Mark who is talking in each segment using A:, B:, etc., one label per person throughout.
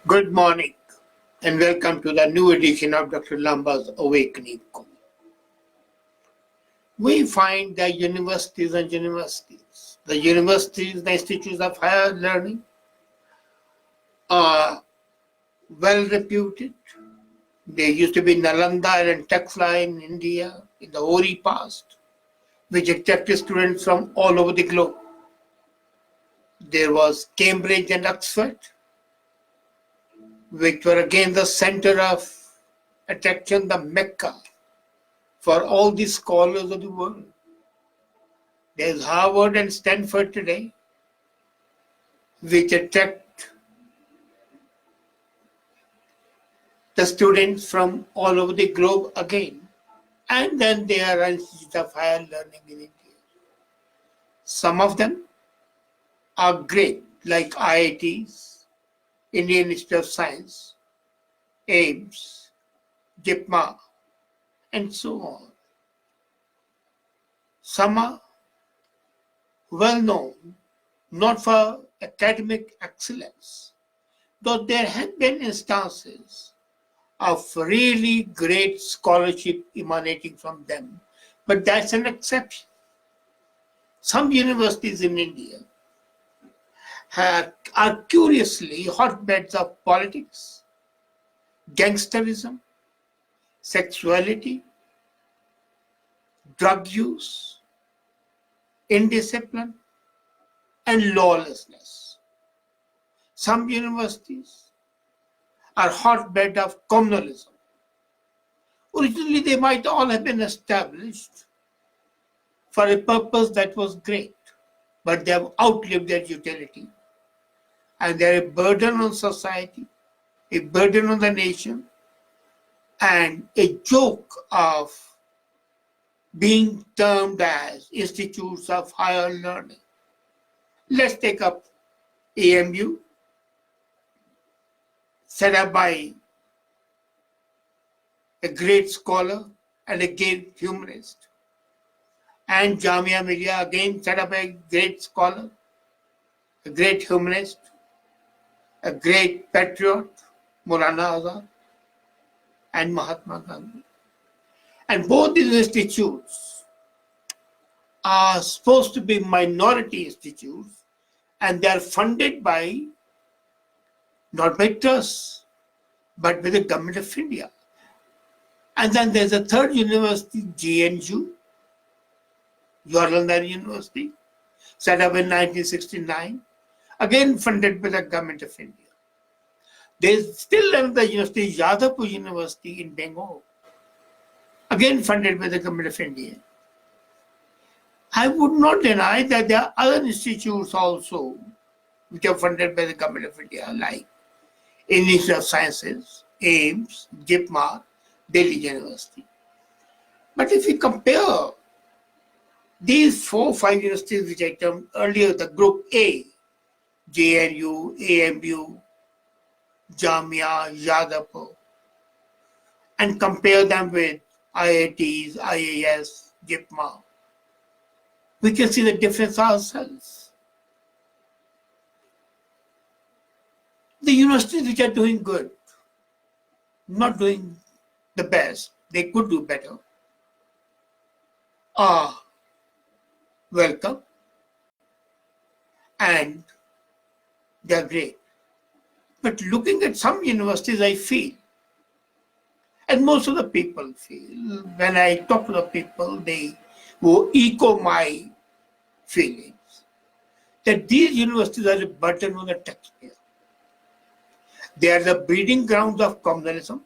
A: Good morning and welcome to the new edition of Dr. Lamba's Awakening Call. We find that the universities, the institutes of higher learning are well reputed. There used to be Nalanda and Taxila in India in the hoary past, which attracted students from all over the globe. There was Cambridge and Oxford, which were again the center of attraction, the Mecca for all the scholars of the world. There's Harvard and Stanford today, which attract the students from all over the globe again. And then there are institutes of higher learning in India. Some of them are great, like IITs, Indian Institute of Science, AIMS, JIPMA, and so on. Some are well known not for academic excellence, though there have been instances of really great scholarship emanating from them, but that's an exception. Some universities in India are curiously hotbeds of politics, gangsterism, sexuality, drug use, indiscipline, and lawlessness. Some universities are hotbed of communalism. Originally, they might all have been established for a purpose that was great, but they have outlived their utility. And they're a burden on society, a burden on the nation, and a joke of being termed as institutes of higher learning. Let's take up AMU, set up by a great scholar and a great humanist. And Jamia Millia, again set up a great scholar, a great humanist, a great patriot, Maulana Azad, and Mahatma Gandhi. And both these institutes are supposed to be minority institutes, and they are funded by, not by trusts, but by the government of India. And then there's a third university, JNU, Jawaharlal Nehru University, set up in 1969, again funded by the government of India. There's still another university, Yadavpur University in Bengal, again funded by the government of India. I would not deny that there are other institutes also which are funded by the government of India, like Institute of Sciences, AIMS, JIPMA, Delhi University. But if you compare these 4 or 5 universities which I termed earlier, the group A, JNU, AMU, Jamia, Yadavpur, and compare them with IITs, IAS, JIPMA, we can see the difference ourselves. The universities which are doing good, not doing the best, they could do better, are welcome and they are great. But looking at some universities, I feel, and most of the people feel, when I talk to the people, they will echo my feelings, that these universities are a burden on the taxpayer. They are the breeding grounds of communalism.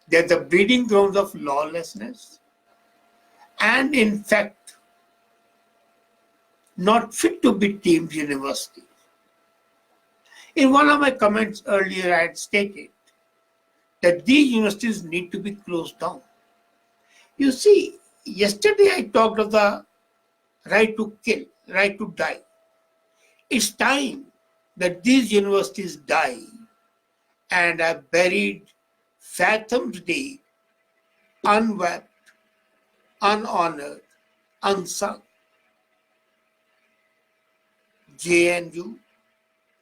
A: They are the breeding grounds of lawlessness. And in fact, not fit to be deemed universities. In one of my comments earlier, I had stated that these universities need to be closed down. You see, yesterday I talked of the right to kill, right to die. It's time that these universities die and are buried fathoms-deep, unwept, unhonored, unsung. JNU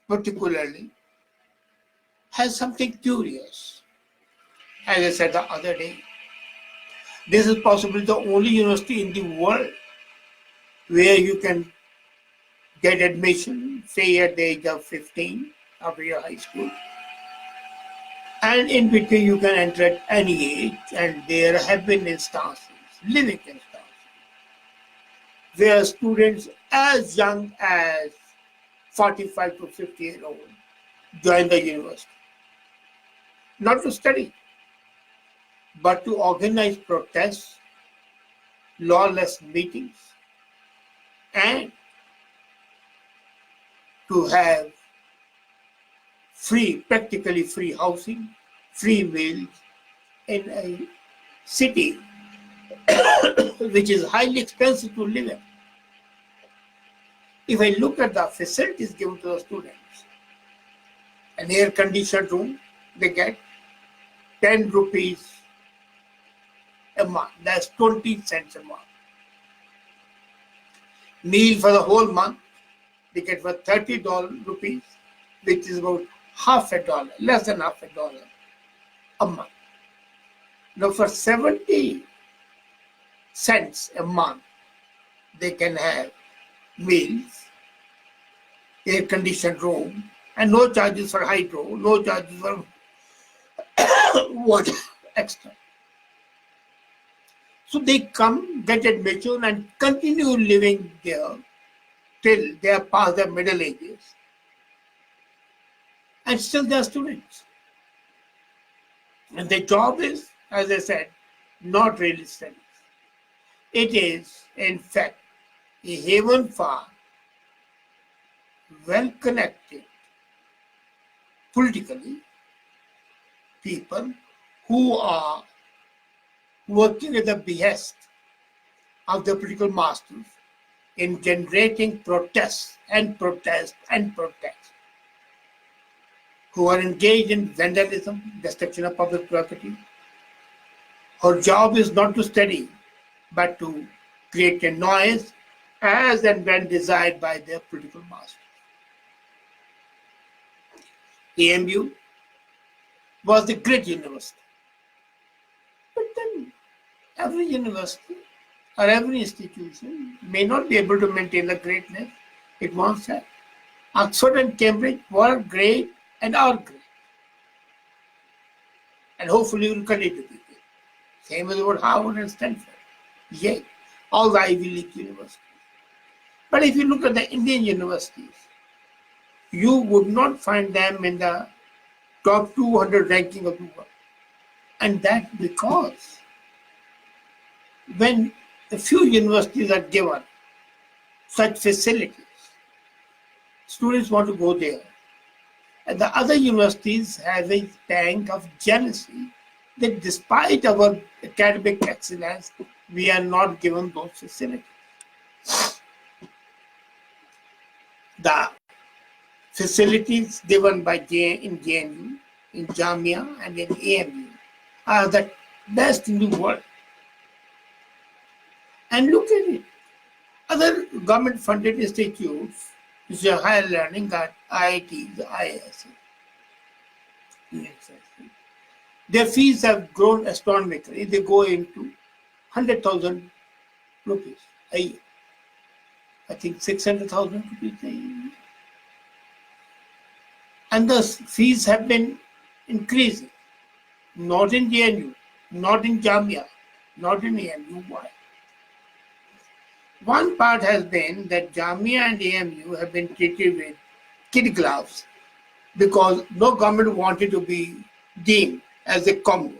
A: particularly has something curious. As I said the other day, this is possibly the only university in the world where you can get admission, say at the age of 15 after your high school, and in between you can enter at any age, and there have been instances, living instances, where students as young as 45 to 50 years old join the university, not to study, but to organize protests, lawless meetings, and to have practically free housing, free meals in a city which is highly expensive to live in. If I look at the facilities given to the students, an air-conditioned room, they get 10 rupees a month. That's 20 cents a month. Meal for the whole month, they get for $30 which is about half a dollar, less than half a dollar a month. Now for 70 cents a month, they can have meals, air-conditioned room, and no charges for hydro, no charges for water extra. So they come, get admission, and continue living there till they are past their middle ages. And still they are students. And their job is, as I said, not really studies. It is, in fact, a haven for well-connected, politically, people who are working at the behest of the political masters in generating protests and protests and protests, who are engaged in vandalism, destruction of public property. Her job is not to study, but to create a noise as and when desired by their political masters. AMU was a great university. But then every university or every institution may not be able to maintain the greatness it once had. Oxford and Cambridge were great and are great. And hopefully will continue to be great. Same as about Harvard and Stanford, Yale, all the Ivy League universities. But if you look at the Indian universities, you would not find them in the top 200 ranking of the world. And that because when a few universities are given such facilities, students want to go there. And the other universities have a bank of jealousy that despite our academic excellence, we are not given those facilities. The facilities given by in JNU, in Jamia, and in AMU are the best in the world. And look at it. Other government-funded institutes, which are higher learning, got IITs, IISs. Their fees have grown astronomically. They go into 100,000 rupees a year. I think 600,000 rupees a year. And the fees have been increasing. Not in JNU, not in Jamia, not in AMU. Why? One part has been that Jamia and AMU have been treated with kid gloves because no government wanted to be deemed as a communist.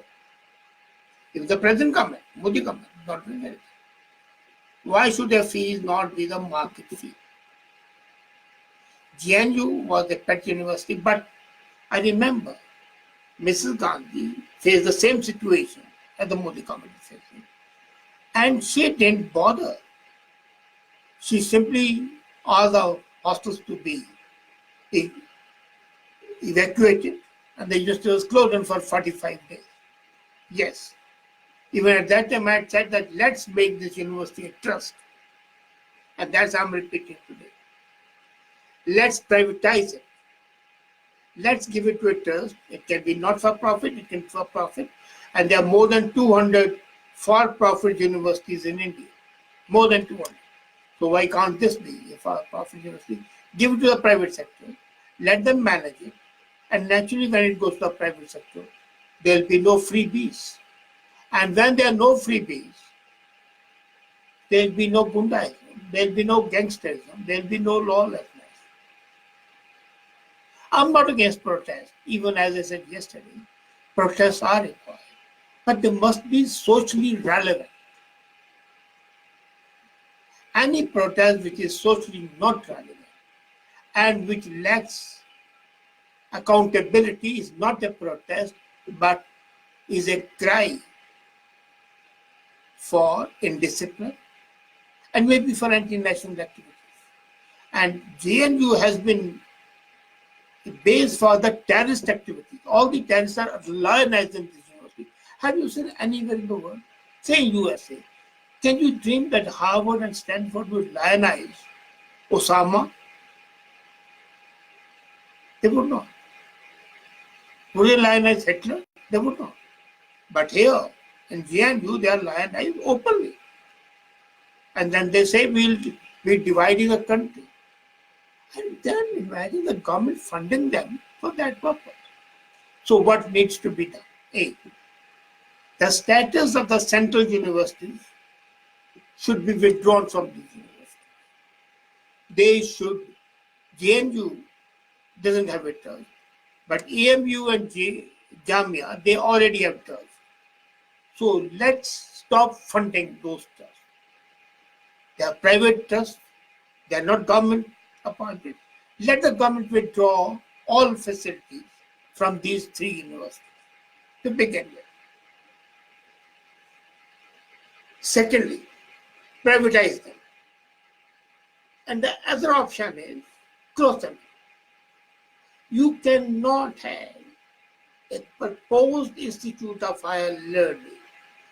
A: If the present government, Modi government, not doing anything, why should their fees not be the market fee? JNU was a pet university, but I remember Mrs. Gandhi faced the same situation as the Modi government is facing. And she didn't bother. She simply asked the hostels to be evacuated, and the university was closed for 45 days. Yes. Even at that time, I had said that let's make this university a trust. And that's what I'm repeating today. Let's privatize it. Let's give it to a trust. It can be not for profit, it can be for profit. And there are more than 200 for profit universities in India. More than 200. So why can't this be a for profit university? Give it to the private sector, let them manage it, and naturally, when it goes to the private sector, there'll be no freebies. And when there are no freebies, there'll be no gundaism, there'll be no gangsterism, there'll be no lawlessness. I'm not against protest, even as I said yesterday, protests are required, but they must be socially relevant. Any protest which is socially not relevant and which lacks accountability is not a protest, but is a cry for indiscipline and maybe for anti-national activities. And JNU has been the base for the terrorist activities. All the terrorists are lionized in this university. Have you seen anywhere in the world? Say in USA. Can you dream that Harvard and Stanford would lionize Osama? They would not. Would they lionize Hitler? They would not. But here in JNU, they are lionized openly. And then they say we'll be dividing the country. And then imagine the government funding them for that purpose. So what needs to be done? A, the status of the central universities should be withdrawn from these universities. They should, JNU doesn't have a trust, but AMU and Jamia, they already have trust. So let's stop funding those trusts. They are private trusts, they are not government appointed. Let the government withdraw all facilities from these three universities to begin with. Secondly, privatize them. And the other option is close them. You cannot have a proposed institute of higher learning,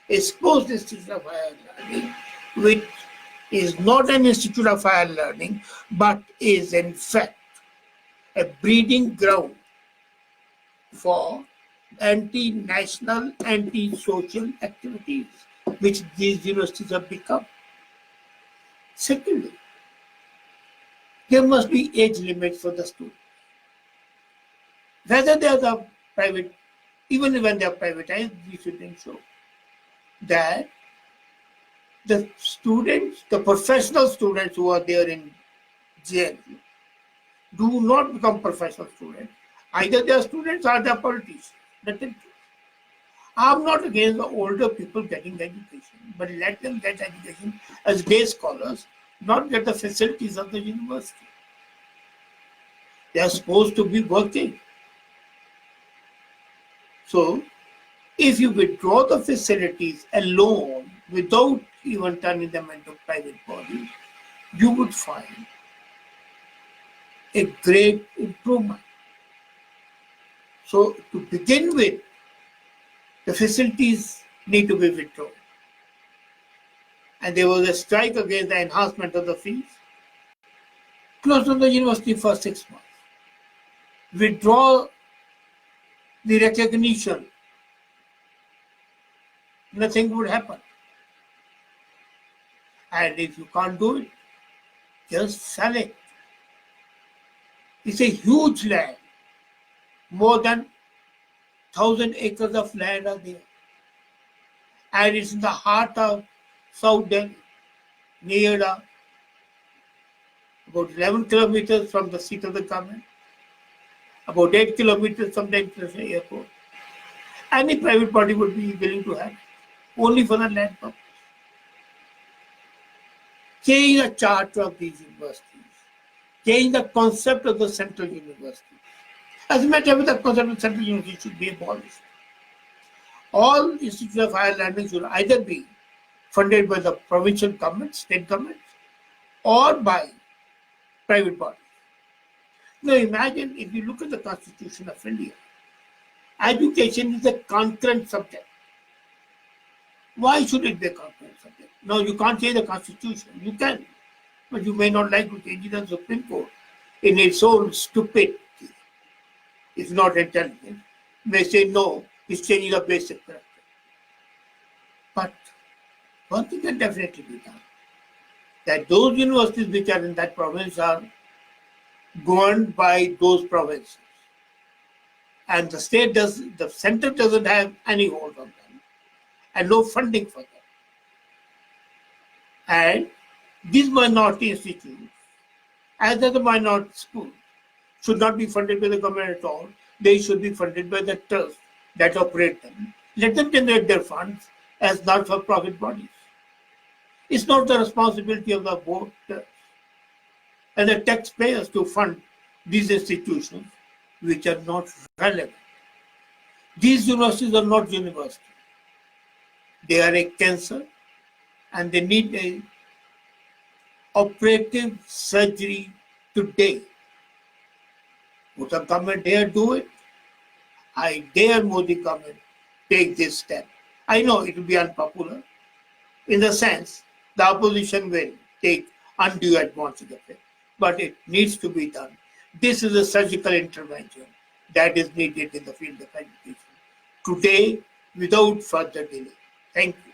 A: a supposed institute of higher learning, which is not an institute of higher learning, but is in fact a breeding ground for anti-national, anti-social activities, which these universities have become. Secondly, there must be age limits for the students. Whether they are the private, even when they are privatized, we should ensure that the students, the professional students who are there in JNU, do not become professional students. Either they are students or they are politicians. I'm not against the older people getting education, but let them get education as day scholars, not get the facilities of the university. They are supposed to be working. So, if you withdraw the facilities alone without even turning them into private bodies, you would find a great improvement. So, to begin with, the facilities need to be withdrawn. And there was a strike against the enhancement of the fees. Close down the university for 6 months. Withdraw the recognition. Nothing would happen. And if you can't do it, just sell it. It's a huge land. More than 1,000 acres of land are there. And it's in the heart of South Delhi, near about 11 kilometers from the seat of the government, about 8 kilometers from the international airport. Any private party would be willing to have it, only for the land purpose. Change the charter of these universities. Change the concept of the central university. As a matter of fact, the concept of central university should be abolished. All institutes of higher learning should either be funded by the provincial government, state governments, or by private bodies. Now imagine if you look at the Constitution of India, education is a concurrent subject. Why should it be a concurrent subject? Now you can't change the Constitution. You can, but you may not like to change it on the Supreme Court in its own stupidity. if not intelligent, may say no, it's changing the basic character. But one thing can definitely be done, that those universities which are in that province are governed by those provinces. And the center doesn't have any hold on them and no funding for them. And these minority institutes, as are the minority schools, should not be funded by the government at all. They should be funded by the trusts that operate them. Let them generate their funds as not-for-profit bodies. It's not the responsibility of the board and the taxpayers to fund these institutions which are not relevant. These universities are not universities. They are a cancer and they need a operative surgery today. Would the government dare do it? I dare Modi government take this step. I know it will be unpopular. In the sense, the opposition will take undue advantage of it. But it needs to be done. This is a surgical intervention that is needed in the field of education today without further delay. Thank you.